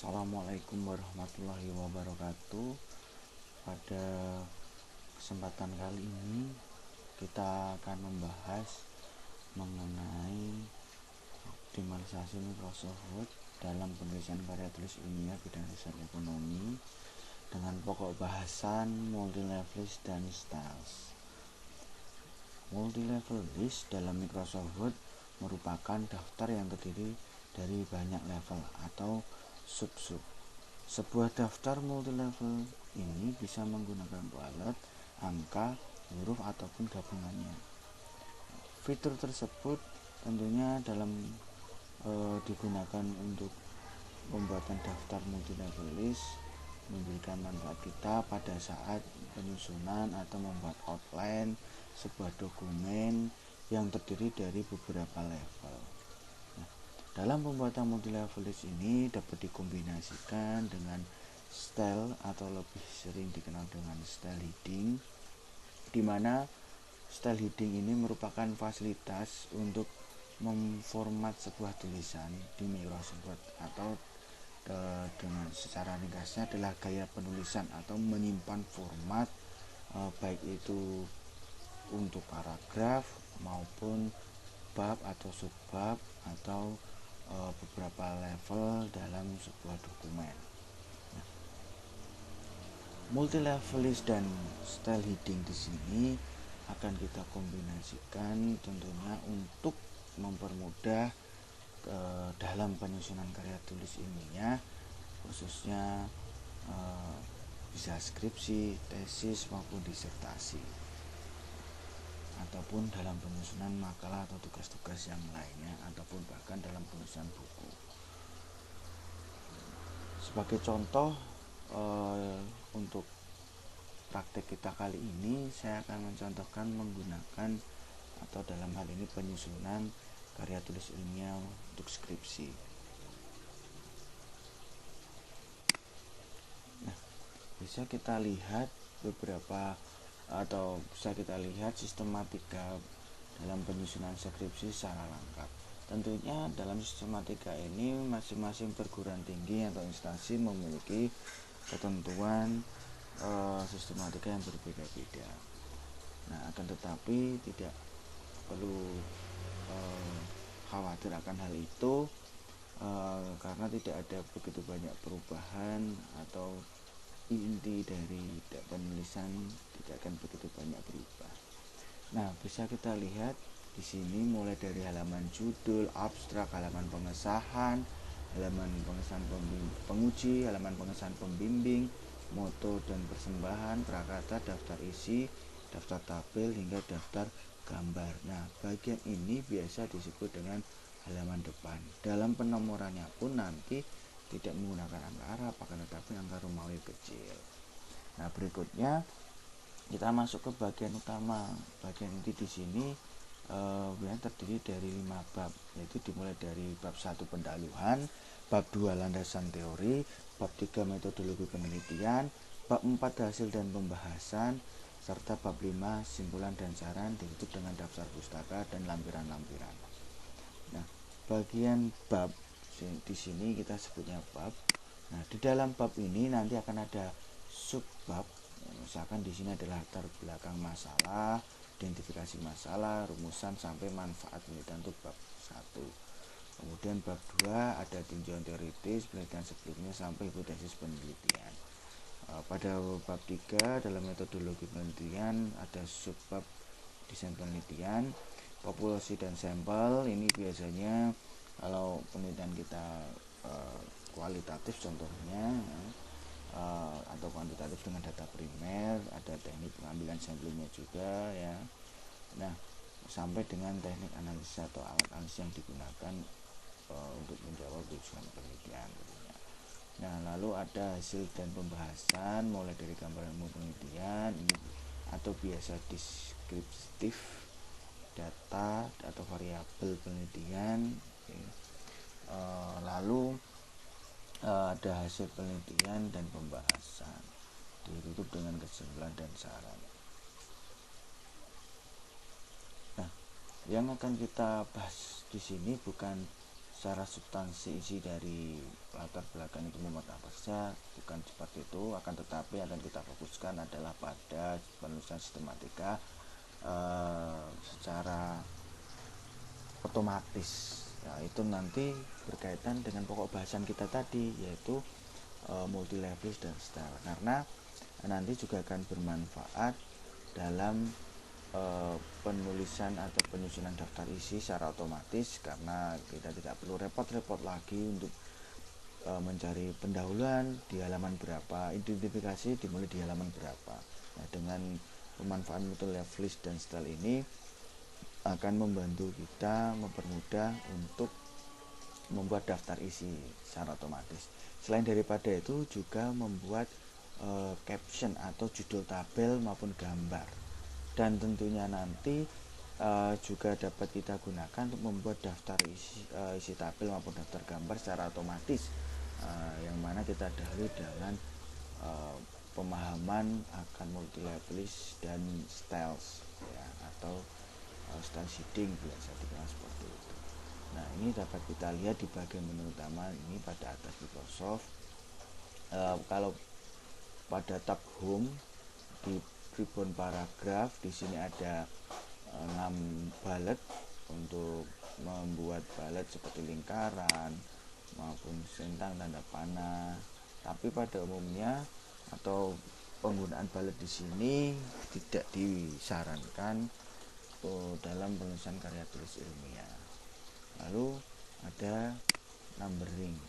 Assalamualaikum warahmatullahi wabarakatuh. Pada kesempatan kali ini kita akan membahas mengenai optimalisasi Microsoft Word dalam penulisan karya tulis ilmiah bidang riset ekonomi dengan pokok bahasan multi-level list dan styles. Multi-level list dalam Microsoft Word merupakan daftar yang terdiri dari banyak level atau sub-sub. Sebuah daftar multi-level ini bisa menggunakan walet, angka, huruf ataupun gabungannya. Fitur tersebut tentunya digunakan untuk pembuatan daftar multi-level list, memberikan manfaat kita pada saat penyusunan atau membuat outline sebuah dokumen yang terdiri dari beberapa level. Dalam pembuatan multi-level list ini dapat dikombinasikan dengan style atau lebih sering dikenal dengan style heading, di mana style heading ini merupakan fasilitas untuk memformat sebuah tulisan di Microsoft Word atau dengan secara ringkasnya adalah gaya penulisan atau menyimpan format baik itu untuk paragraf maupun bab atau subbab atau beberapa level dalam sebuah dokumen. Multi-level list dan style heading di sini akan kita kombinasikan tentunya untuk mempermudah dalam penyusunan karya tulis ilmiah, khususnya bisa skripsi, tesis maupun disertasi, ataupun dalam penyusunan makalah atau tugas-tugas yang lainnya, ataupun bahkan dalam penulisan buku. Sebagai contoh untuk praktek kita kali ini, saya akan mencontohkan menggunakan atau dalam hal ini penyusunan karya tulis ilmiah untuk skripsi. Nah, bisa kita lihat sistematika dalam penyusunan skripsi secara lengkap. Tentunya dalam sistematika ini masing-masing perguruan tinggi atau instansi memiliki ketentuan sistematika yang berbeda-beda. Nah, akan tetapi tidak perlu khawatir akan hal itu karena tidak ada begitu banyak perubahan atau inti dari penulisan tidak akan begitu banyak berubah. Nah, bisa kita lihat di sini mulai dari halaman judul, abstrak, halaman pengesahan, halaman pengesahan penguji, halaman pengesahan pembimbing, moto dan persembahan, prakata, daftar isi, daftar tabel hingga daftar gambar. Nah, bagian ini biasa disebut dengan halaman depan. Dalam penomorannya pun nanti tidak menggunakan angka Arab, akan tetapi angka Romawi kecil. Nah, berikutnya kita masuk ke bagian utama. Bagian inti di sini yang terdiri dari 5 bab, yaitu dimulai dari bab 1 pendahuluan, bab 2 landasan teori, bab 3 metodologi penelitian, bab 4 hasil dan pembahasan, serta bab 5 simpulan dan saran, ditutup dengan daftar pustaka dan lampiran-lampiran. Nah, bagian bab di sini kita sebutnya bab. Nah, di dalam bab ini nanti akan ada subbab. Misalkan di sini adalah latar belakang masalah, identifikasi masalah, rumusan sampai manfaat penelitian untuk bab 1. Kemudian bab 2 ada tinjauan teoritis, penelitian sebelumnya sampai hipotesis penelitian. Pada bab 3 dalam metodologi penelitian ada subbab desain penelitian, populasi dan sampel. Ini biasanya kalau penelitian kita kualitatif contohnya atau kuantitatif dengan data primer, ada teknik pengambilan sampelnya juga ya. Nah, sampai dengan teknik analisis atau alat analisis yang digunakan untuk menjawab tujuan penelitian tentunya. Nah, lalu ada hasil dan pembahasan mulai dari gambar ilmu penelitian ini atau biasa deskriptif, data atau variabel penelitian ya. Lalu ada hasil penelitian dan pembahasan, ditutup dengan kesimpulan dan saran. Nah, yang akan kita bahas di sini bukan secara substansi isi dari latar belakang itu memuat apa saja, bukan seperti itu. Akan tetapi akan kita fokuskan adalah pada penulisan sistematika secara otomatis. Nah, itu nanti berkaitan dengan pokok bahasan kita tadi, yaitu multi level dan style, karena nanti juga akan bermanfaat dalam penulisan atau penyusunan daftar isi secara otomatis, karena kita tidak perlu repot-repot lagi untuk mencari pendahuluan di halaman berapa, identifikasi dimulai di halaman berapa. Nah, dengan pemanfaatan multi level dan style ini akan membantu kita mempermudah untuk membuat daftar isi secara otomatis. Selain daripada itu juga membuat caption atau judul tabel maupun gambar, dan tentunya nanti juga dapat kita gunakan untuk membuat daftar isi tabel maupun daftar gambar secara otomatis, yang mana kita dahului dengan pemahaman akan multi levelis dan styles ya, atau style sheeting biasa dikenal seperti itu. Nah, ini dapat kita lihat di bagian menu utama ini pada atas Microsoft. Kalau pada tab home di ribbon paragraf, di sini ada 6 bullet untuk membuat bullet seperti lingkaran maupun centang, tanda panah. Tapi pada umumnya atau penggunaan bullet di sini tidak disarankan dalam penulisan karya tulis ilmiah. Lalu ada numbering.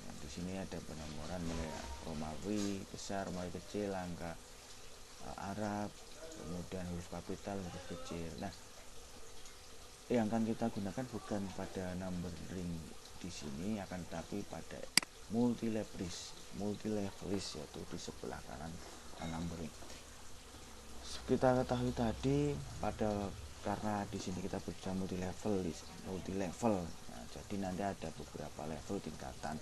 Nah, di sini ada penomoran mulai Romawi besar, Romawi kecil, angka Arab, kemudian huruf kapital, huruf kecil. Nah, yang akan kita gunakan bukan pada numbering di sini, akan tapi pada multi levelis, yaitu di sebelah kanan numbering. Kita ketahui tadi karena di sini kita berbicara multi level. Nah, jadi nanti ada beberapa level tingkatan.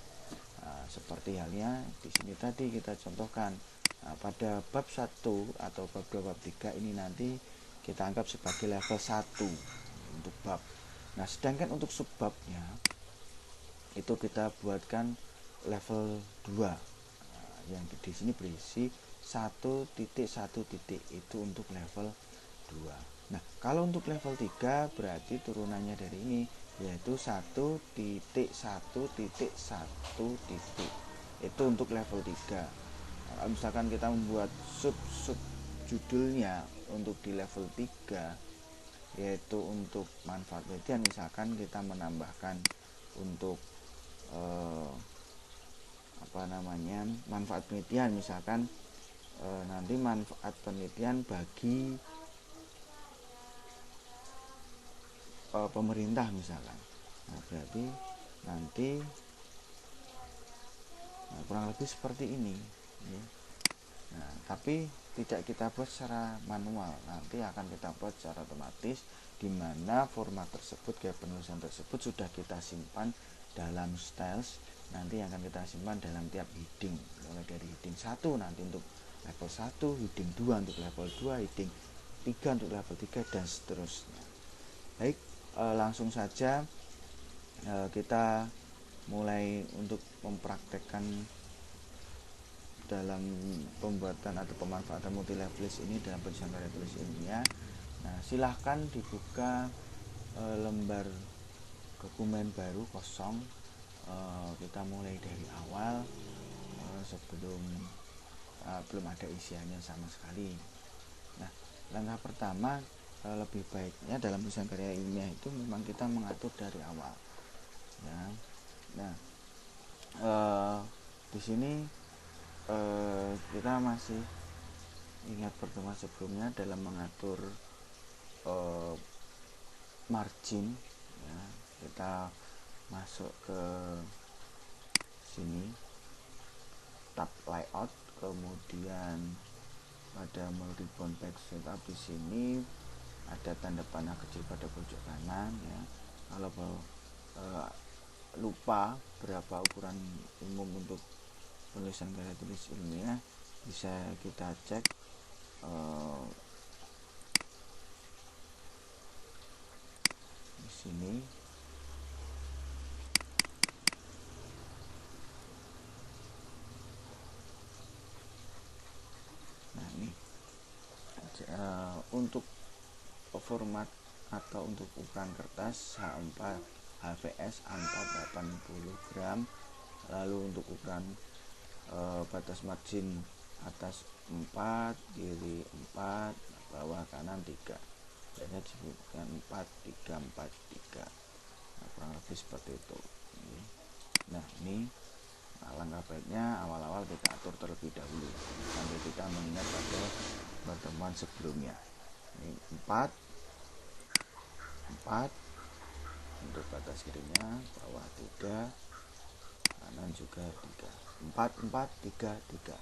Seperti halnya di sini tadi kita contohkan, pada bab 1 atau bab 2, bab 3 ini nanti kita anggap sebagai level 1 untuk bab. Nah, sedangkan untuk subbabnya itu kita buatkan level 2, yang di sini berisi 1.1 itu untuk level 2. Nah, kalau untuk level 3 berarti turunannya dari ini, yaitu 1.1.1. Itu untuk level 3. Kalau misalkan kita membuat sub judulnya untuk di level 3, yaitu untuk manfaat penelitian, misalkan kita menambahkan untuk manfaat penelitian, misalkan nanti manfaat penelitian bagi pemerintah misalkan. Nah, berarti nanti kurang lebih seperti ini ya. Nah, tapi tidak kita buat secara manual, nanti akan kita buat secara otomatis, di mana format tersebut, gaya penulisan tersebut sudah kita simpan dalam styles. Nanti akan kita simpan dalam tiap heading, mulai dari heading 1 nanti untuk level 1, heading 2 untuk level 2, heading 3 untuk level 3, dan seterusnya. Baik, langsung saja kita mulai untuk mempraktekkan dalam pembuatan atau pemanfaatan multi levelis ini dalam penulisan karya tulis ilmiah. Nah, silahkan dibuka lembar dokumen baru kosong. Kita mulai dari awal sebelum belum ada isiannya sama sekali. Nah, langkah pertama, lebih baiknya dalam penulisan karya ilmiah itu memang kita mengatur dari awal ya. Nah, di sini kita masih ingat pertemuan sebelumnya dalam mengatur margin ya. Kita masuk ke sini, tab layout, kemudian pada ribbon back setup, di sini ada tanda panah kecil pada pojok kanan ya. Kalau lupa berapa ukuran umum untuk penulisan karya tulis ilmiah, bisa kita cek di sini. untuk format atau untuk ukuran kertas H4 HVS A4 80 gram. Lalu untuk ukuran batas margin atas 4, kiri 4, bawah kanan 3. Biasanya disebutkan 4 3 4 3. Nah, kurang lebih seperti itu. Nah, ini langkah baiknya awal-awal kita atur terlebih dahulu sambil kita mengingat pada pertemuan sebelumnya. Ini 4 untuk batas kirinya, bawah 3, kanan juga 3. 4 4 3 3.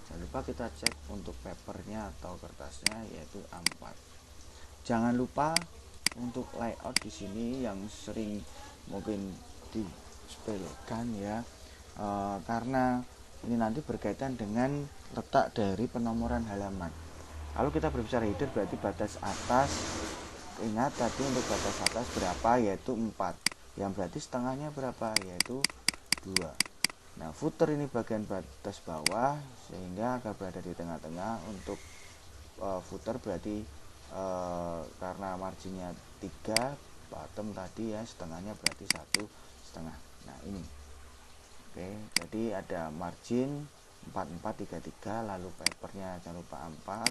Jangan lupa kita cek untuk papernya atau kertasnya yaitu A4. Jangan lupa untuk layout di sini yang sering mungkin disepelekan ya, karena ini nanti berkaitan dengan letak dari penomoran halaman. Kalau kita berbicara header berarti batas atas, ingat tadi untuk batas atas berapa, yaitu 4, yang berarti setengahnya berapa, yaitu 2. Nah, footer ini bagian batas bawah sehingga akan berada di tengah-tengah. Untuk footer berarti karena marginnya 3, bottom tadi ya setengahnya berarti 1,5. Nah, ini oke, jadi ada margin 4433, lalu papernya jangan lupa 4,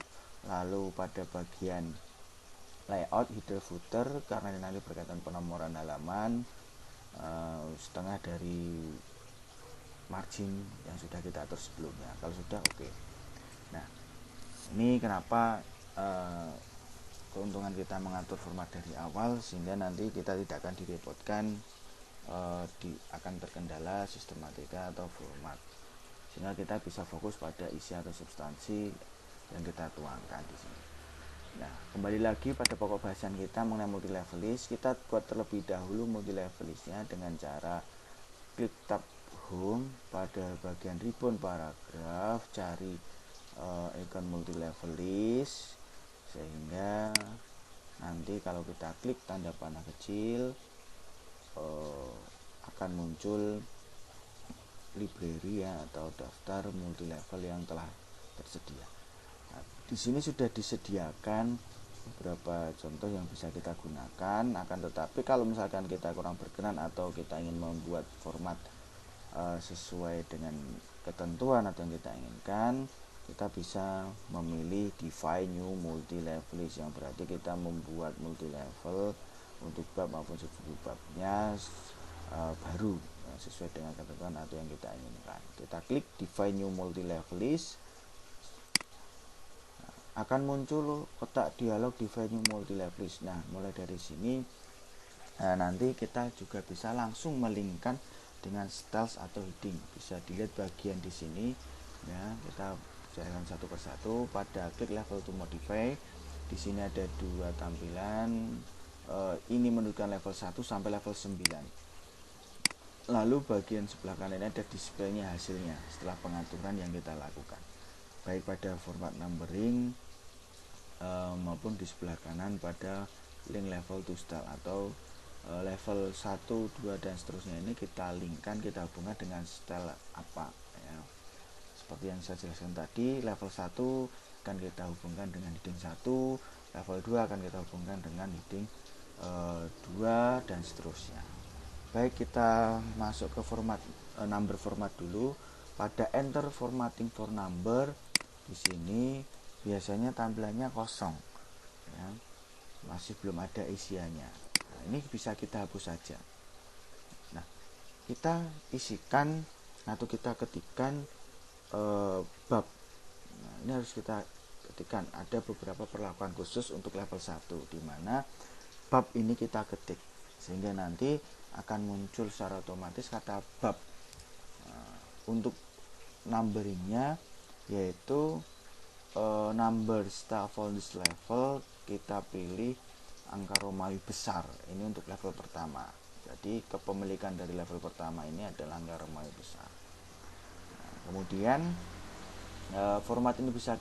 lalu pada bagian layout header footer karena ini nanti berkaitan penomoran halaman, setengah dari margin yang sudah kita atur sebelumnya. Kalau sudah oke. Nah, ini kenapa keuntungan kita mengatur format dari awal, sehingga nanti kita tidak akan direpotkan akan terkendala sistematika atau format, sehingga kita bisa fokus pada isi atau substansi yang kita tuangkan di sini. Nah, kembali lagi pada pokok bahasan kita mengenai multi level list. Kita buat terlebih dahulu multi level listnya dengan cara klik tab home, pada bagian ribbon paragraf cari icon multi level list, sehingga nanti kalau kita klik tanda panah kecil akan muncul library ya, atau daftar multi level yang telah tersedia. Nah, di sini sudah disediakan beberapa contoh yang bisa kita gunakan. Akan tetapi kalau misalkan kita kurang berkenan atau kita ingin membuat format sesuai dengan ketentuan atau yang kita inginkan, kita bisa memilih define new multi level list, yang berarti kita membuat multi level untuk bab maupun subbabnya baru sesuai dengan ketentuan atau yang kita inginkan. Kita klik define new multi level list, akan muncul kotak dialog define new multi level list. Nah, mulai dari sini nanti kita juga bisa langsung melinkkan dengan styles atau heading. Bisa dilihat bagian di sini ya, kita jalan satu persatu. Pada klik level to modify, di sini ada 2 tampilan. Ini menunjukkan level 1 sampai level 9. Lalu bagian sebelah kanan ini ada displaynya hasilnya setelah pengaturan yang kita lakukan, baik pada format numbering maupun di sebelah kanan pada link level to style atau level 1, 2 dan seterusnya. Ini kita linkkan, kita hubungkan dengan style apa ya. Seperti yang saya jelaskan tadi, level 1 akan kita hubungkan dengan heading 1, level 2 akan kita hubungkan dengan heading 2 dan seterusnya. Baik, kita masuk ke format number format dulu. Pada enter formatting for number, di sini biasanya tampilannya kosong ya, masih belum ada isiannya. Nah, ini bisa kita hapus saja. Nah, kita isikan atau kita ketikkan bab. Nah, ini harus kita ketikkan. Ada beberapa perlakuan khusus untuk level 1 di mana bab ini kita ketik, sehingga nanti akan muncul secara otomatis kata bab. Untuk numberingnya yaitu number staff on this level, kita pilih angka Romawi besar. Ini untuk level pertama. Jadi kepemilikan dari level pertama ini adalah angka Romawi besar. Nah, kemudian format ini bisa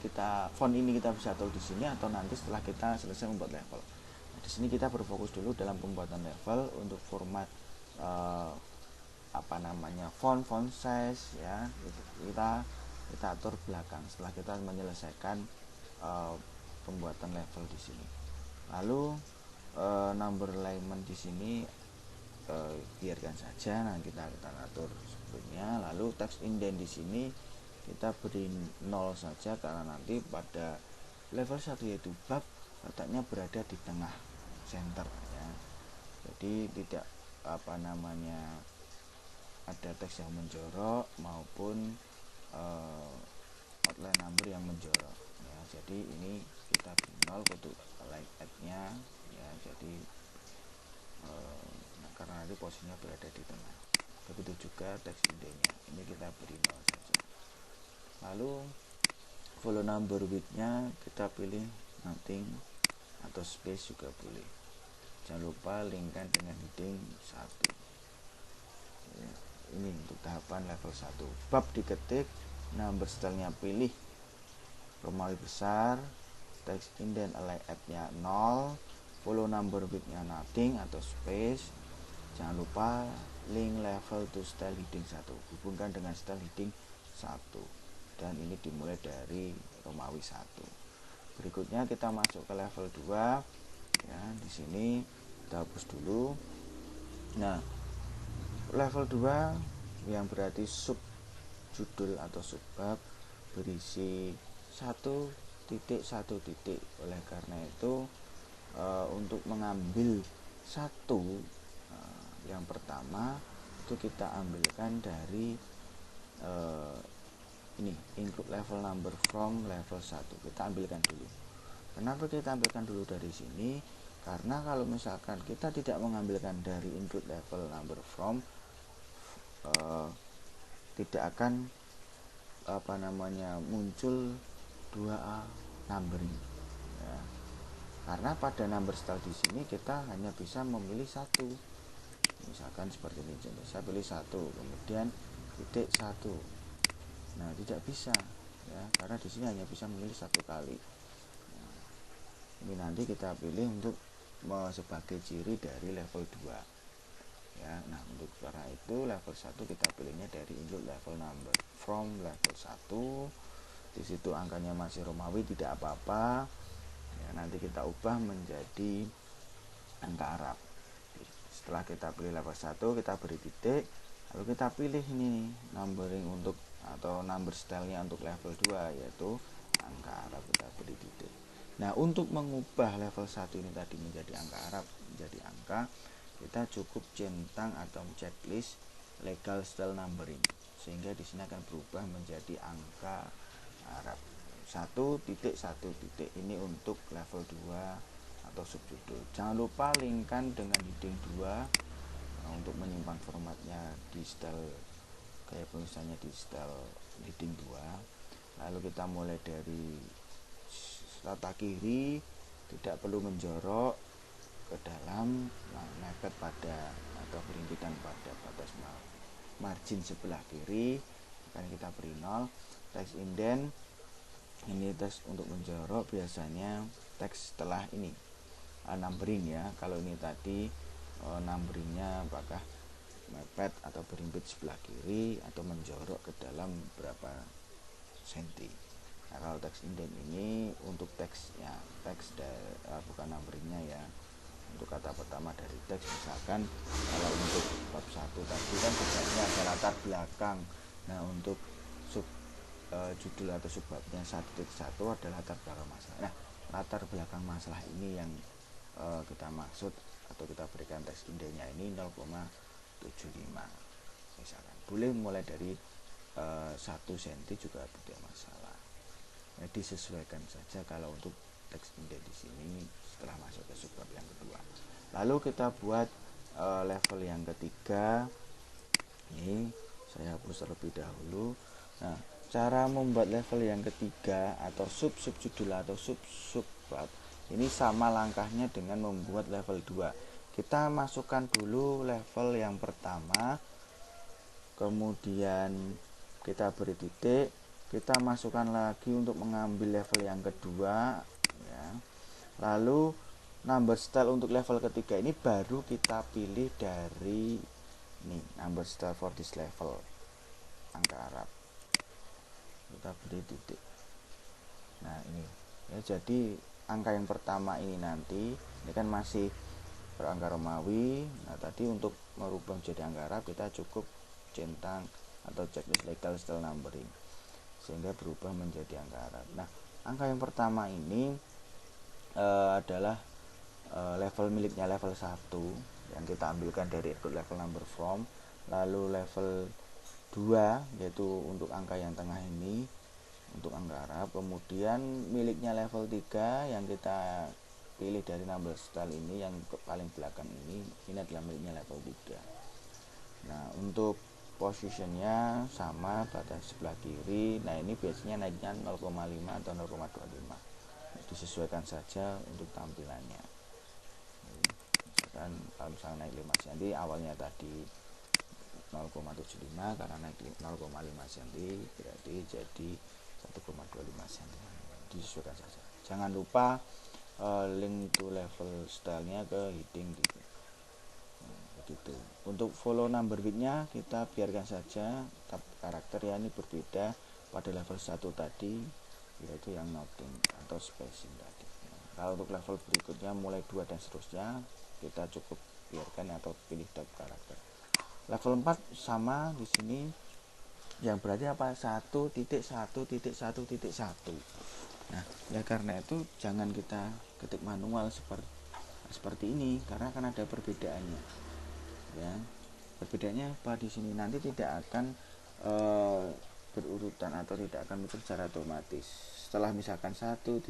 font ini kita bisa tahu di sini atau nanti setelah kita selesai membuat level. Nah, di sini kita berfokus dulu dalam pembuatan level untuk format font size ya. Kita atur belakang setelah kita menyelesaikan pembuatan level di sini. Lalu number alignment di sini biarkan saja, nah kita atur sebelumnya. Lalu text indent di sini kita beri 0 saja, karena nanti pada level 1 yaitu bab, letaknya berada di tengah center ya. Jadi tidak ada teks yang menjorok maupun outline number yang menjorok ya. Jadi ini kita beri 0 untuk align at-nya ya. Jadi karena nanti posisinya berada di tengah. Begitu juga teks indentnya, ini kita beri 0 saja. Lalu follow number width-nya kita pilih nothing atau space juga boleh. Jangan lupa linkkan dengan heading 1 ya. Ini untuk tahapan level 1. Bab diketik, number style-nya pilih Romawi besar, text indent align at-nya 0, follow number width-nya nothing atau space. Jangan lupa link level to style heading 1, hubungkan dengan style heading 1, dan ini dimulai dari Romawi 1. Berikutnya kita masuk ke level 2 ya. Di sini kita hapus dulu. Nah, level 2 yang berarti sub judul atau subbab berisi 1.1. Oleh karena itu untuk mengambil satu yang pertama itu kita ambilkan dari ini include level number from level 1. Kita ambilkan dulu. Kenapa kita ambilkan dulu dari sini? Karena kalau misalkan kita tidak mengambilkan dari include level number from, tidak akan muncul 2A numbering ya. Karena pada number style di sini kita hanya bisa memilih satu. Misalkan seperti ini, saya pilih 1 kemudian titik 1. Nah, tidak bisa ya, karena di sini hanya bisa memilih 1 kali. Nah, ini nanti kita pilih untuk sebagai ciri dari level 2 ya. Nah, untuk karena itu level 1 kita pilihnya dari include level number from level 1. Di situ angkanya masih Romawi, tidak apa-apa ya. Nanti kita ubah menjadi angka Arab. Setelah kita pilih level 1, kita beri titik, lalu kita pilih ini numbering untuk atau number style-nya untuk level 2 yaitu angka Arab, kita beri titik. Nah, untuk mengubah level 1 ini tadi menjadi angka Arab, menjadi angka, kita cukup centang atau checklist legal style numbering, sehingga di sini akan berubah menjadi angka Arab 1.1. Ini untuk level 2 atau subjudul. Jangan lupa linkkan dengan heading 2 untuk menyimpan formatnya di style kayak penulisannya di style heading 2. Lalu kita mulai dari tata kiri, tidak perlu menjorok ke dalam, mepet pada atau berhimpitan pada batas margin sebelah kiri, akan kita beri 0. Teks indent, ini teks untuk menjorok, biasanya teks setelah ini numbering ya. Kalau ini tadi numberingnya apakah mepet atau berhimpit sebelah kiri atau menjorok ke dalam berapa senti. Nah, kalau teks indent ini untuk teksnya, bukan numberingnya ya. Untuk kata pertama dari teks, misalkan kalau untuk bab 1 tadi kan sebenarnya ada latar belakang. Nah, untuk judul atau subbabnya 1.1 adalah latar belakang masalah. Nah, latar belakang masalah ini yang kita maksud atau kita berikan teks indentnya ini 0,75 misalkan. Boleh mulai dari 1 cm juga tidak masalah. Nah, disesuaikan saja kalau untuk teks indent di sini setelah masuk ke subbab yang kedua. Lalu kita buat level yang ketiga. Ini saya hapus terlebih dahulu. Nah, cara membuat level yang ketiga atau sub-judul atau sub-subbab ini sama langkahnya dengan membuat level 2. Kita masukkan dulu level yang pertama, kemudian kita beri titik, kita masukkan lagi untuk mengambil level yang kedua ya. Lalu number style untuk level ketiga ini baru kita pilih dari ini number style for this level, angka Arab, kita beri titik. Nah, ini ya, jadi angka yang pertama ini nanti ini kan masih berangka Romawi. Nah tadi untuk merubah menjadi angka Arab kita cukup centang atau checklist legal style numbering sehingga berubah menjadi angka Arab. Nah angka yang pertama ini adalah level miliknya level 1 yang kita ambilkan dari include level number from. Lalu level 2 yaitu untuk angka yang tengah ini untuk angka Arab. Kemudian miliknya level 3 yang kita pilih dari number style ini yang paling belakang ini adalah miliknya level 3. Nah untuk positionnya sama pada sebelah kiri. Nah ini biasanya naiknya 0,5 atau 0,25, disesuaikan saja untuk tampilannya. Misalkan kalau misalnya naik 5 cm awalnya tadi 0,75, karena naik 0,5 cm berarti jadi 1,25 cm, disesuaikan saja. Jangan lupa link to level stylenya ke heading gitu. Begitu. Untuk follow number width-nya kita biarkan saja tab karakter ya, ini berbeda pada level 1 tadi yaitu yang noting atau spacing tadi. Kalau untuk level berikutnya mulai 2 dan seterusnya kita cukup biarkan atau pilih tab karakter. Level 4 sama di sini, yang berarti apa? 1.1.1.1. Nah, ya karena itu jangan kita ketik manual seperti ini karena akan ada perbedaannya. Ya. Perbedaannya apa di sini? Nanti tidak akan berurutan atau tidak akan muncul secara otomatis. Setelah misalkan 1.1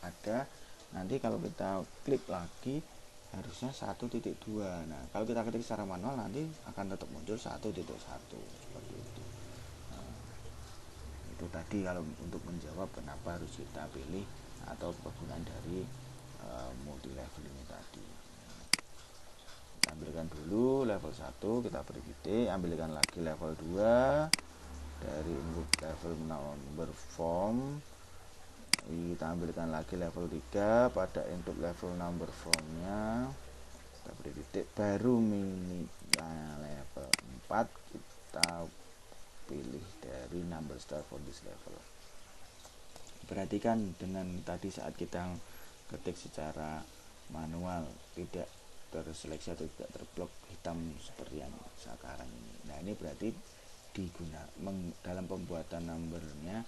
ada, nanti kalau kita klik lagi harusnya 1.2. Nah kalau kita ketik secara manual nanti akan tetap muncul 1.1 seperti itu. Nah, itu tadi kalau untuk menjawab kenapa harus kita pilih atau kegunaan dari multi level ini tadi. Kita ambilkan dulu level 1, kita beri titik, ambilkan lagi level 2 dari input level number form, kita ambilkan lagi level 3 pada input level number formnya, kita beri titik, baru mini level 4 kita pilih dari number style for this level. Perhatikan dengan tadi saat kita ketik secara manual tidak terseleksi atau tidak terblok hitam seperti yang sekarang ini. Nah ini berarti dalam pembuatan numbernya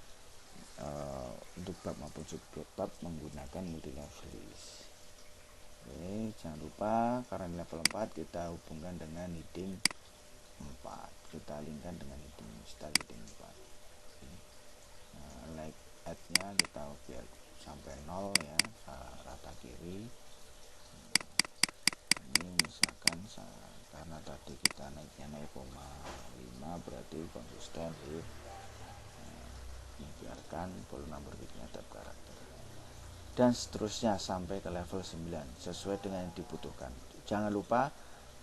untuk bab maupun subbab menggunakan multi level list. Oke, jangan lupa karena level 4 kita hubungkan dengan heading 4, kita linkkan dengan heading style heading 4. Like add-nya kita biar sampai 0 ya, rata kiri. Ini misalkan karena tadi kita naiknya 0,5 berarti konsisten di biarkan volume number width-nya tab karakter dan seterusnya sampai ke level 9 sesuai dengan yang dibutuhkan. Jangan lupa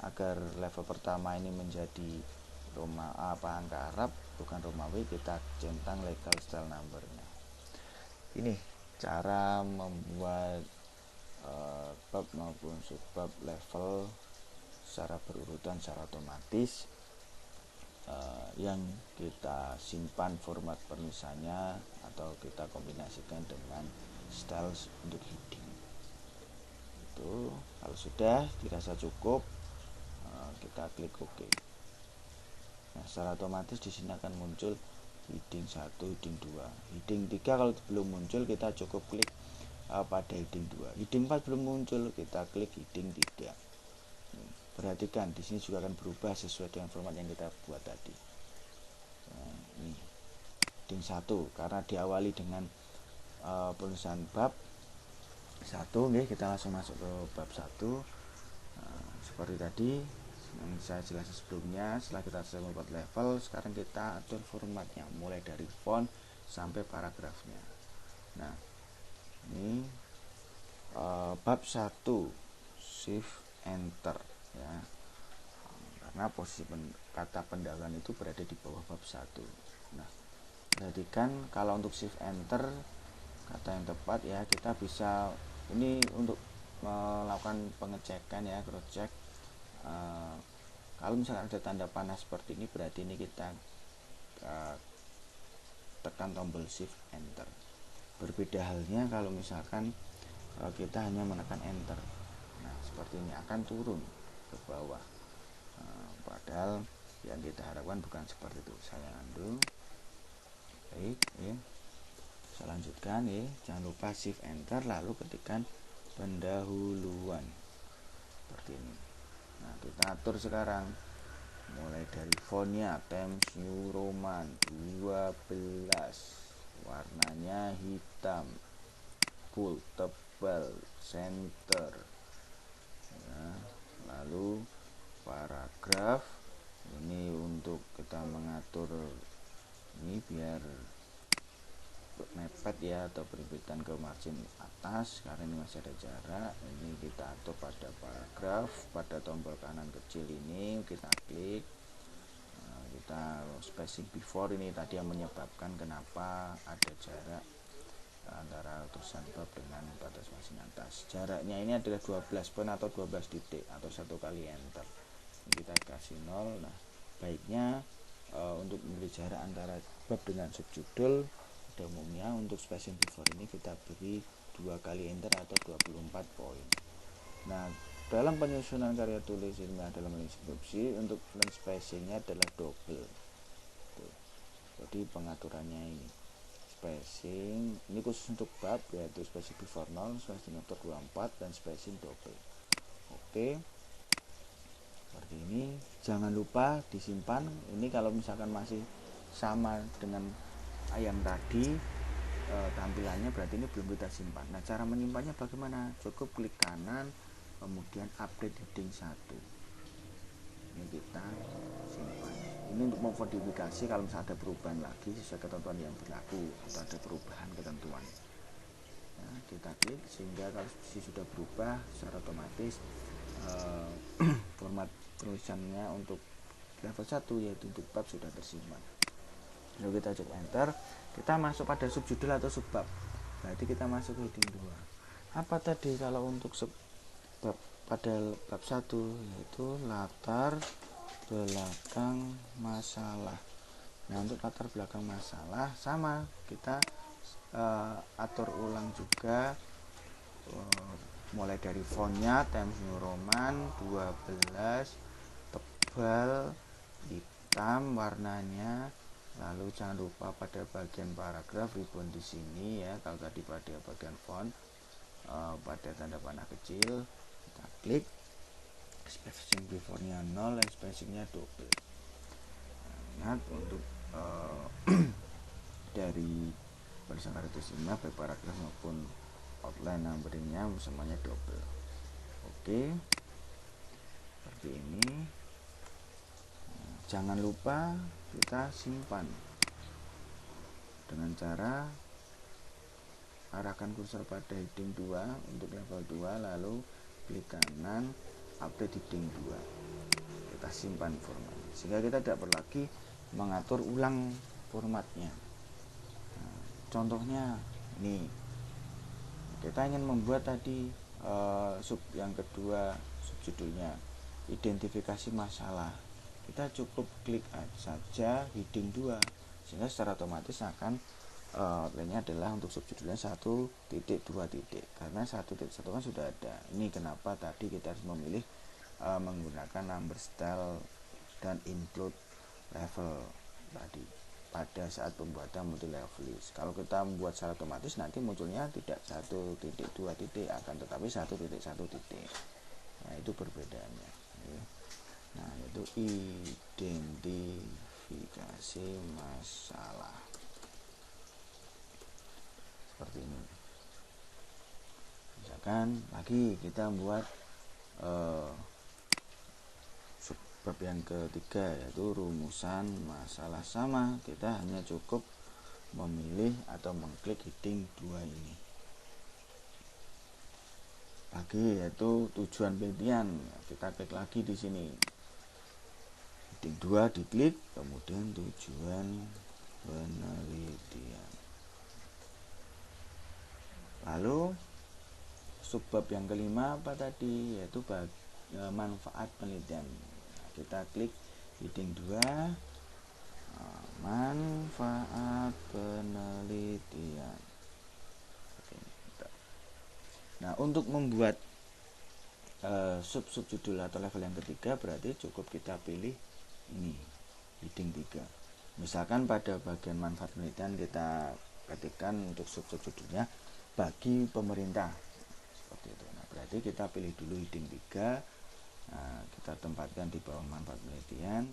agar level pertama ini menjadi angka Arab bukan Romawi, kita centang legal style numbernya. Ini cara membuat bab maupun subbab level secara berurutan secara otomatis yang kita simpan format penulisannya atau kita kombinasikan dengan style untuk heading. Itu kalau sudah dirasa cukup kita klik OK. Nah, secara otomatis di sini akan muncul heading 1, heading 2, heading 3 kalau belum muncul kita cukup klik pada heading 2. Heading 4 belum muncul, kita klik heading 3. Perhatikan di sini juga akan berubah sesuai dengan format yang kita buat tadi. Nah, ini heading 1 karena diawali dengan penulisan bab 1, kita langsung masuk ke bab 1. Seperti tadi yang saya jelaskan sebelumnya, setelah kita selesai membuat level, sekarang kita atur formatnya mulai dari font sampai paragrafnya. Nah, ini bab 1 shift enter ya, karena posisi kata pendahuluan itu berada di bawah bab 1. Nah, perhatikan kalau untuk shift enter kata yang tepat ya, kita bisa ini untuk melakukan pengecekan ya, cross check. Kalau misalkan ada tanda panah seperti ini berarti ini kita tekan tombol shift enter. Berbeda halnya kalau misalkan kita hanya menekan enter. Nah, seperti ini akan turun ke bawah. Padahal yang kita harapkan bukan seperti itu. Saya undo. Baik, ya. Saya lanjutkan ya. Jangan lupa shift enter lalu ketikkan pendahuluan. Seperti ini. Nah, kita atur sekarang mulai dari fontnya Times New Roman 12, warnanya hitam, full, tebal, center ya. Lalu paragraf ini untuk kita mengatur ini biar mepet ya, atau berhimpitan ke margin atas karena ini masih ada jarak. Ini kita atur pada paragraf, pada tombol kanan kecil ini kita klik. Kita spacing before ini tadi yang menyebabkan kenapa ada jarak antara tulisan bab dengan batas margin atas. Jaraknya ini adalah 12 poin atau 12 titik atau 1 kali enter. Ini kita kasih 0. Nah, baiknya untuk memberi jarak antara bab dengan subjudul pada umumnya untuk spacing before ini kita beri 2 kali enter atau 24 poin. Nah, dalam penyusunan karya tulis ilmiah dalam inskripsi untuk length spacingnya adalah double. Jadi pengaturannya ini spacing ini khusus untuk bab yaitu spacing before 0, spacing after 24 dan spacing double. Oke, seperti ini. Jangan lupa disimpan. Ini kalau misalkan masih sama dengan yang tadi tampilannya berarti ini belum kita simpan. Nah, cara menyimpannya bagaimana? Cukup klik kanan kemudian update heading 1. Ini kita simpan. Ini untuk memverifikasi kalau misalnya ada perubahan lagi sesuai ketentuan yang berlaku atau ada perubahan ketentuan. Ya, kita klik sehingga kalau sudah berubah secara otomatis format tulisannya untuk level 1 yaitu untuk bab sudah tersimpan. Lalu kita cek enter, kita masuk pada subjudul atau subbab. Berarti kita masuk heading 2. Apa tadi kalau untuk subbab pada bab 1 yaitu latar belakang masalah. Nah, untuk latar belakang masalah sama kita atur ulang juga mulai dari fontnya Times New Roman 12, tebal, hitam warnanya. Lalu jangan lupa pada bagian paragraf ribbon di sini ya, kalau tadi pada bagian font pada tanda panah kecil kita klik spacing before-nya 0 dan spacingnya double. Ingat untuk dari barisan karya baik paragraf maupun outline numbering-nya semuanya double. Oke, seperti ini. Jangan lupa kita simpan dengan cara arahkan kursor pada heading 2 untuk level 2 lalu klik kanan update heading 2. Kita simpan formatnya sehingga kita tidak perlu lagi mengatur ulang formatnya. Nah, contohnya ini kita ingin membuat tadi sub yang kedua, subjudulnya identifikasi masalah. Kita cukup klik saja heading 2 sehingga secara otomatis akan outline-nya adalah untuk subjudulnya 1.2 titik karena 1.1 kan sudah ada. Ini kenapa tadi kita harus memilih menggunakan number style dan include level tadi pada saat pembuatan multi level list. Kalau kita membuat secara otomatis nanti munculnya tidak 1.2 titik akan tetapi 1.1 titik. Nah, itu perbedaannya ya. Nah, itu identifikasi masalah seperti ini. Misalkan lagi kita membuat subbab yang ketiga yaitu rumusan masalah, sama kita hanya cukup memilih atau mengklik heading 2 ini. Lagi yaitu tujuan penelitian, kita klik lagi di sini heading 2 diklik, kemudian tujuan penelitian. Lalu subbab yang kelima apa tadi yaitu manfaat penelitian. Nah, kita klik heading 2 manfaat penelitian. Nah, untuk membuat sub judul atau level yang ketiga berarti cukup kita pilih ini, heading 3. Misalkan pada bagian manfaat penelitian kita ketikkan untuk sub judulnya bagi pemerintah seperti itu. Nah, berarti kita pilih dulu heading 3. Nah, kita tempatkan di bawah manfaat penelitian.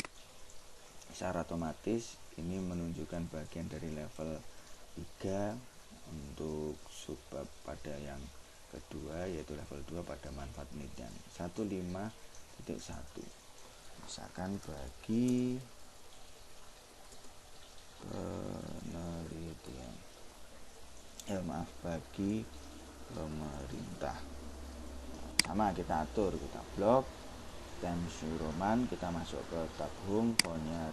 Secara otomatis ini menunjukkan bagian dari level 3 untuk subbab pada yang kedua, yaitu level 2 pada manfaat penelitian 15.1. Misalkan bagi penelitian bagi pemerintah. Sama kita atur, kita blok Times New Roman, kita masuk ke tab home, fontnya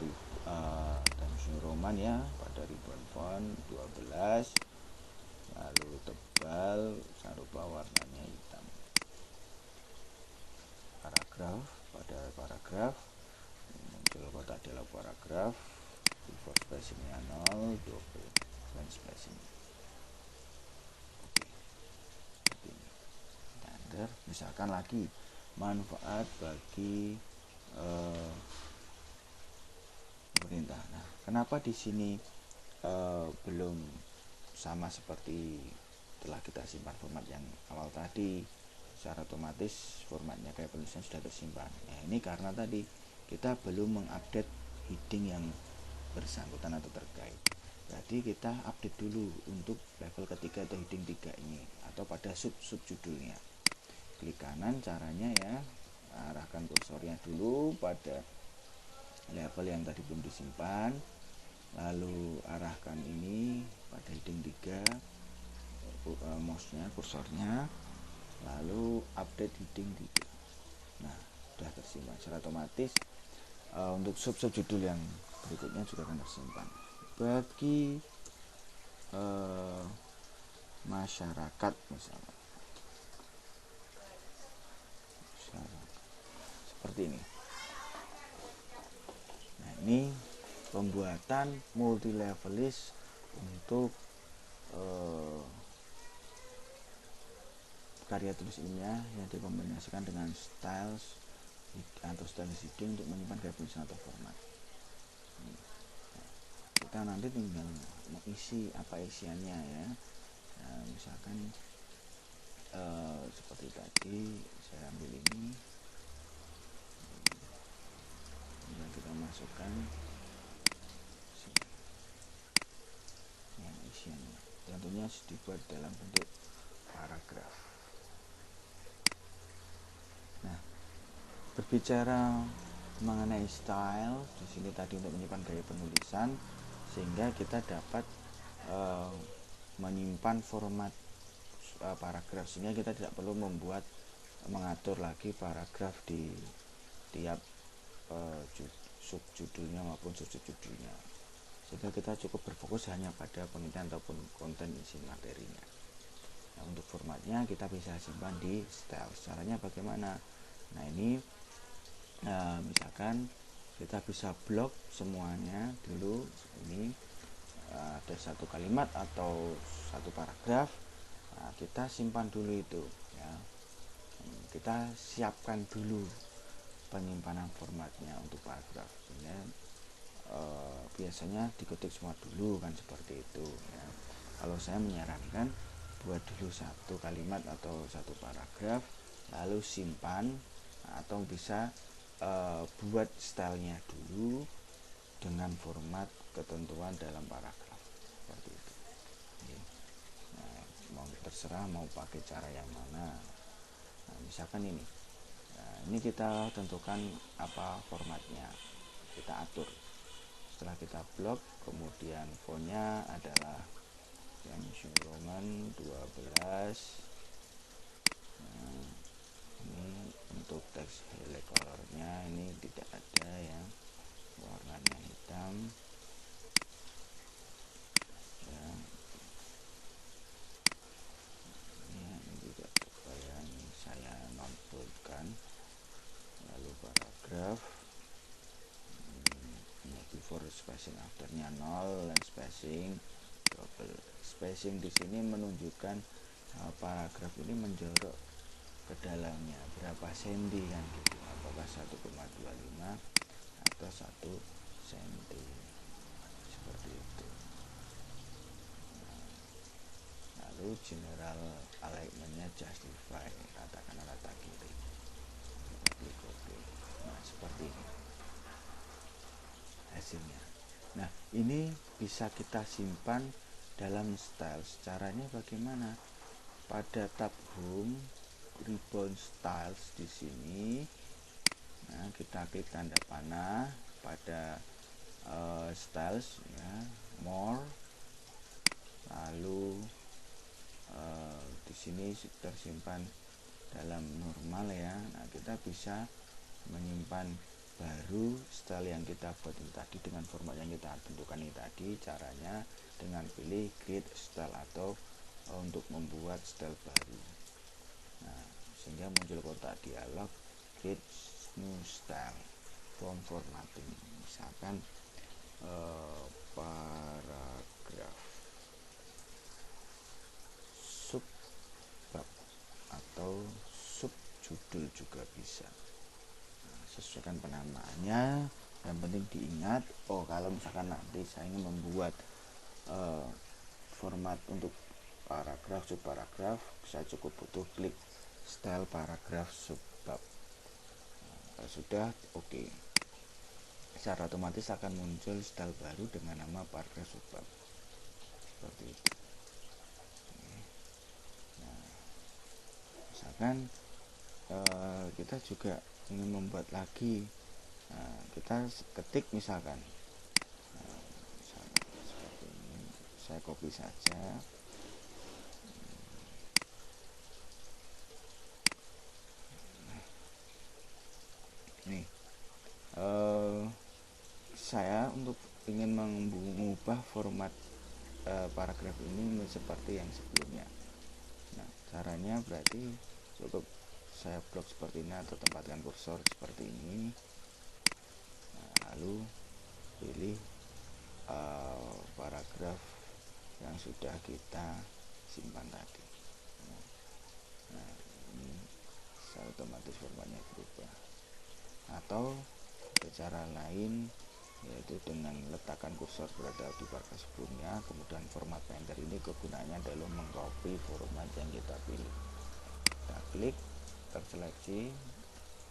Times New Roman ya, pada ribbon font 12, lalu tebal, jangan lupa warnanya hitam. Paragraf, pada paragraf muncul kotak dialog paragraf, before spacingnya 0, double line spacing. Oke, seperti ini. Enter. Misalkan lagi manfaat bagi pemerintah. Nah, kenapa di sini belum sama seperti telah kita simpan format yang awal tadi? Secara otomatis formatnya kayak penulisan sudah tersimpan. Nah, ini karena tadi kita belum mengupdate heading yang bersangkutan atau terkait. Jadi kita update dulu untuk level ketiga atau heading 3 ini, atau pada sub judulnya. Klik kanan caranya ya, arahkan kursornya dulu pada level yang tadi belum disimpan, lalu arahkan ini pada heading 3, mouse-nya, kursornya, lalu update heading 3. Nah, sudah tersimpan secara otomatis. Untuk sub judul yang berikutnya juga akan tersimpan. Bagi masyarakat misalnya, seperti ini. Nah, ini pembuatan multi level list untuk karya tulis ilmiah yang dikombinasikan dengan styles atau style heading untuk menyimpan gaya tulisan atau format. Kita nanti tinggal mengisi apa isiannya ya. Nah, misalkan seperti tadi saya ambil ini, kemudian kita masukkan yang isiannya, tentunya dibuat dalam bentuk paragraf. Nah, berbicara mengenai style di sini tadi untuk menyimpan gaya penulisan, sehingga kita dapat menyimpan format paragraf, sehingga kita tidak perlu mengatur lagi paragraf di tiap subjudulnya maupun subjudulnya, sehingga kita cukup berfokus hanya pada penelitian ataupun konten isi materinya. Nah, untuk formatnya kita bisa simpan di style. Caranya bagaimana? Nah, ini misalkan kita bisa blok semuanya dulu. Ini ada satu kalimat atau satu paragraf. Nah, kita simpan dulu itu ya. Kita siapkan dulu penyimpanan formatnya untuk paragraf ya. Biasanya diketik semua dulu kan, seperti itu ya. Kalau saya menyarankan buat dulu satu kalimat atau satu paragraf, lalu simpan, atau bisa buat stylenya dulu dengan format ketentuan dalam paragraf seperti itu. Nah, mau terserah mau pakai cara yang mana. Nah, misalkan ini, nah, ini kita tentukan apa formatnya, kita atur. Setelah kita blok, kemudian fontnya adalah yang Roman 12. Nah, ini untuk teks highlight colornya ini tidak ada ya, warnanya hitam ya. Ini juga yang saya nonpolkan. Lalu paragraf, before spacing, afternya 0, line spacing, double spacing di sini menunjukkan paragraf ini menjorok ke dalamnya berapa senti kan gitu, apakah 1,25 atau 1 senti seperti itu. Lalu general alignmentnya justify, katakanlah rata kiri, kita klik OK. Nah seperti ini hasilnya. Nah ini bisa kita simpan dalam style. Caranya bagaimana? Pada tab home ribbon styles di sini, nah kita klik tanda panah pada styles ya, more, lalu di sini tersimpan dalam normal ya. Nah kita bisa menyimpan baru style yang kita buat ini tadi dengan format yang kita tentukan ini tadi. Caranya dengan pilih create style atau untuk membuat style baru. Nah sehingga muncul kotak dialog create new style from formatting, misalkan paragraf subbab atau subjudul juga bisa. Nah, sesuaikan penamaannya, yang penting diingat. Oh kalau misalkan nanti saya ingin membuat format untuk paragraf subparagraf, saya cukup butuh klik style paragraf subbab. Nah, sudah oke. Secara otomatis akan muncul style baru dengan nama paragraf subbab seperti itu. Nah, misalkan kita juga ingin membuat lagi, kita ketik misalkan, seperti ini, saya copy saja. Nih saya untuk ingin mengubah format paragraf ini seperti yang sebelumnya. Nah caranya berarti cukup saya blok seperti ini atau tempatkan kursor seperti ini. Nah, lalu pilih paragraf yang sudah kita simpan tadi. Nah ini secara otomatis formatnya berubah. Atau cara lain yaitu dengan letakkan kursor berada di paragraf sebelumnya, kemudian format painter ini kegunaannya adalah mengcopy format yang kita pilih. Kita klik terseleksi,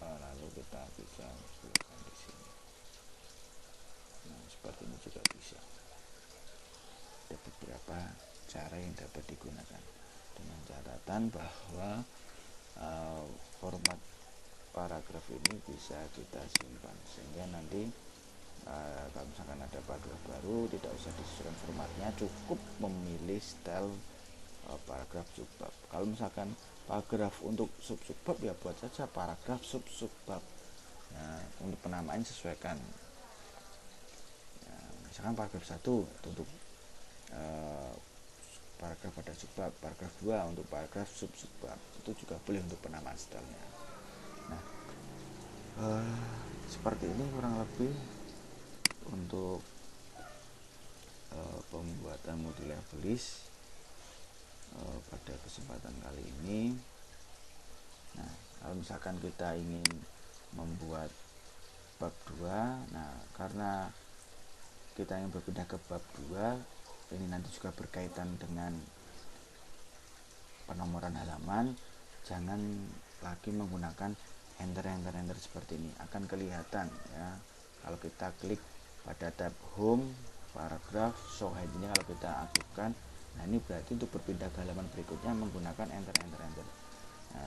lalu kita bisa pilihkan di sini. Nah seperti ini juga bisa. Ada beberapa cara yang dapat digunakan dengan catatan bahwa format paragraf ini bisa kita simpan sehingga nanti kalau misalkan ada paragraf baru tidak usah disesuaikan formatnya, cukup memilih style paragraf subbab. Kalau misalkan paragraf untuk subbab ya buat saja paragraf subbab. Nah, untuk penamaan sesuaikan. Nah, misalkan paragraf 1 untuk paragraf pada subbab, paragraf 2 untuk paragraf subbab, itu juga boleh untuk penamaan stylenya. Nah seperti ini kurang lebih untuk pembuatan multi-level list pada kesempatan kali ini. Nah kalau misalkan kita ingin membuat bab 2, nah karena kita ingin berpindah ke bab 2, ini nanti juga berkaitan dengan penomoran halaman, jangan lagi menggunakan enter seperti ini. Akan kelihatan ya kalau kita klik pada tab home paragraf show head ini, kalau kita aktifkan, nah ini berarti untuk berpindah ke halaman berikutnya menggunakan enter. Nah,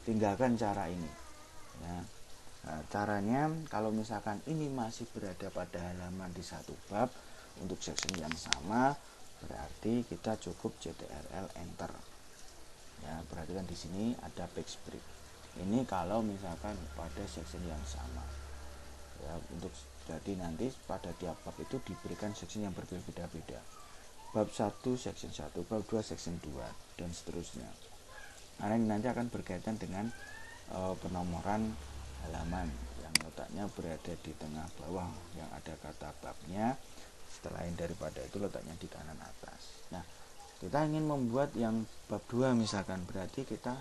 tinggalkan cara ini ya. Nah, caranya kalau misalkan ini masih berada pada halaman di satu bab untuk section yang sama, berarti kita cukup CTRL enter ya. Perhatikan di sini ada backstreet. Ini kalau misalkan pada section yang sama ya, untuk jadi nanti pada tiap bab itu diberikan section yang berbeda-beda. Bab 1 section 1, bab 2 section 2 dan seterusnya. Karena ini nanti akan berkaitan dengan penomoran halaman yang letaknya berada di tengah bawah yang ada kata babnya. Selain daripada itu letaknya di kanan atas. Nah Kita ingin membuat yang bab 2 misalkan, berarti kita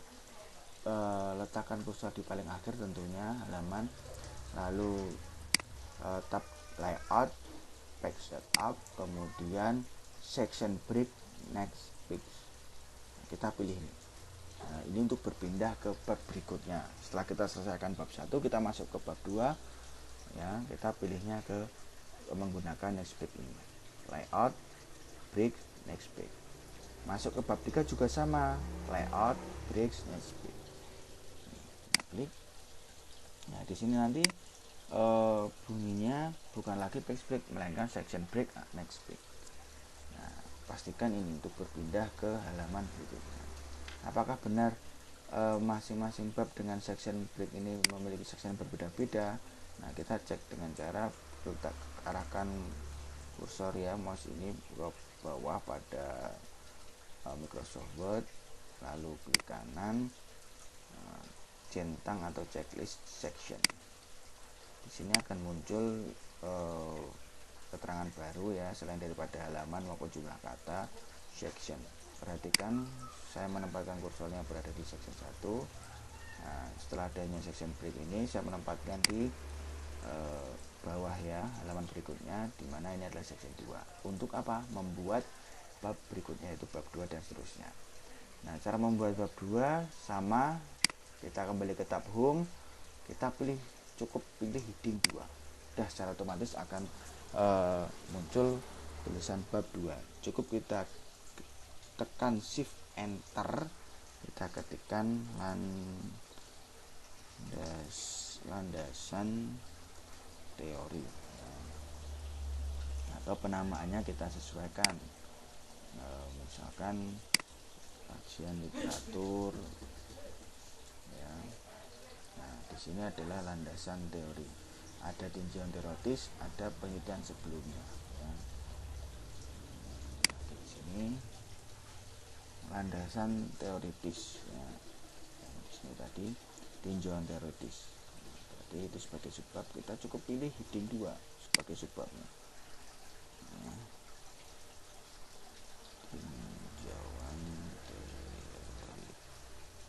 letakkan kursor di paling akhir tentunya halaman, lalu tab layout, page setup, kemudian section break, next page. Kita pilih ini. Nah, ini untuk berpindah ke bab berikutnya. Setelah kita selesaikan bab 1, kita masuk ke bab 2 ya, kita pilihnya ke menggunakan next page ini. Layout, break, next page. Masuk ke bab 3 juga sama, layout, break, next page. Nah, klik. Nah, di sini nanti bunyinya bukan lagi page break melainkan section break, next page. Nah, pastikan ini untuk berpindah ke halaman berikutnya. Apakah benar masing-masing bab dengan section break ini memiliki section berbeda-beda? Nah, kita cek dengan cara kita arahkan kursor ya mouse ini ke bawah pada Microsoft Word, lalu klik kanan, centang atau checklist section. Di sini akan muncul keterangan baru ya, selain daripada halaman maupun jumlah kata, section. Perhatikan saya menempatkan kursornya berada di section 1. Nah, setelah adanya section break ini saya menempatkan di bawah ya halaman berikutnya, dimana ini adalah section 2. Untuk apa? Membuat bab berikutnya, yaitu bab 2 dan seterusnya. Nah, cara membuat bab 2 sama, kita kembali ke tab home, kita cukup pilih heading 2. Udah secara otomatis akan muncul tulisan bab 2. Cukup kita tekan shift enter, kita ketikkan landasan teori, atau penamaannya kita sesuaikan, misalkan kajian literatur ya. Nah, di sini adalah landasan teori, ada tinjauan teoritis, ada penelitian sebelumnya ya. Di sini landasan teoritis ya. Di sini tadi tinjauan teoritis. Jadi itu sebagai subbab, kita cukup pilih heading 2 sebagai subbabnya ya. Tinjauan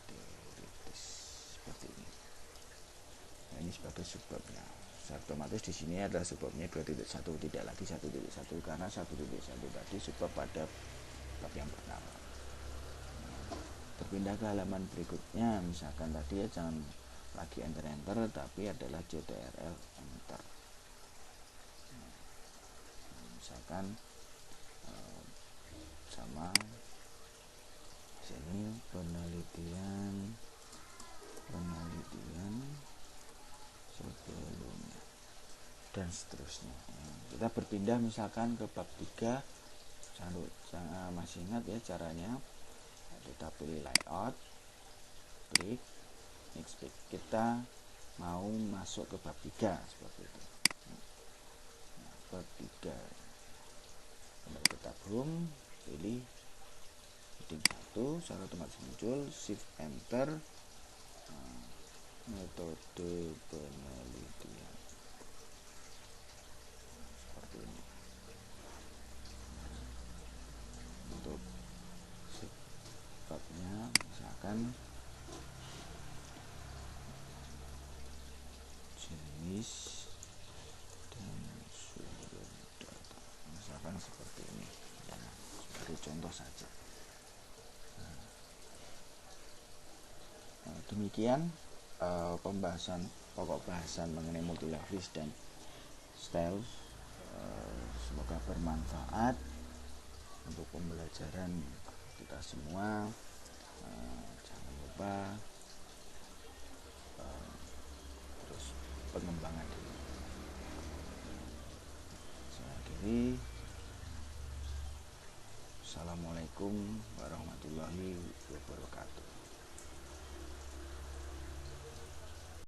teoritis seperti ini. Nah, ini sebagai subbabnya. Otomatis di sini adalah subbabnya 2.1, tidak lagi 1.1, karena 1.1 tadi subbab pada bab yang pertama. Berpindah ke halaman berikutnya, misalkan tadi ya jangan lagi enter tapi adalah CTRL enter. Misalkan sama sini penelitian sebelumnya dan seterusnya. Kita berpindah misalkan ke bab 3, jangan masih ingat ya caranya. Kita pilih layout, break, next page. Kita mau masuk ke bab 3 seperti itu. Nah, bab 3 kembali ke tab home, pilih heading 1, secara otomatis muncul, shift enter, metode penelitian seperti ini. Untuk subbabnya misalkan jenis dan sumber data, misalkan seperti ini ya, sebagai contoh saja. Nah, demikian pokok bahasan mengenai multilevis dan style. Semoga bermanfaat untuk pembelajaran kita semua. Jangan lupa terus pengembangan diri. Saya akhiri. Assalamualaikum warahmatullahi wabarakatuh.